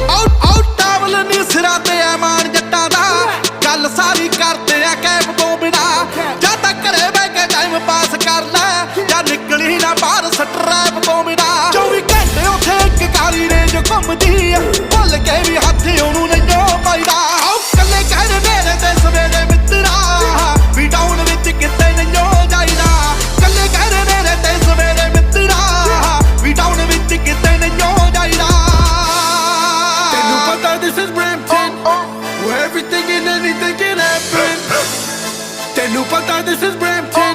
Towel ਨੀ ਸਿਰਾਂ ਤੇ ਐ ਮਾਨ ਜੱਟਾਂ ਦਾ ਗੱਲ ਸਾਰੀ ਕਰਦੇ ਆ ਕੈਬ ਤੋਂ ਬਿਨਾ ਜਾਂ ਤਾਂ ਘਰੇ ਬਹਿ ਕੇ ਟਾਈਮ ਪਾਸ ਕਰ ਲੈ ਜਾਂ ਨਿਕਲੀ ਨਾ ਬਾਹਰ ਸਟਰੈਪ ਤੋਂ ਬਿਨਾ 24 ਘੰਟੇ ਉੱਥੇ ਇੱਕ ਕਾਲੀ ਰੇਂਜ ਘੁੰਮਦੀ ਆ ਭੁੱਲ ਕੇ ਵੀ ਹੱਥ ਉਹਨੂੰ ਨਹੀਂ ਪਾਈਦਾ ਕੱਲੇ ਕਹਿ ਮੇਰੇ ਤੇ ਸਵੇਰੇ ਮਿੱਤਰਾ ਵੀ ਡਾਊਨ ਵਿੱਚ ਕਿਤੇ ਨਹੀਂ ਜਾਈਦਾ ਕੱਲੇ ਕਹਿ ਮੇਰੇ ਤੇ ਸਵੇਰੇ ਮਿੱਤਰਾ ਵੀ ਡਾਊਨ ਵਿੱਚ ਕਿਤੇ ਨਹੀਂ ਜਾਈਦਾ This is Brampton, where everything and anything can happen. Tenu pata, this is Brampton.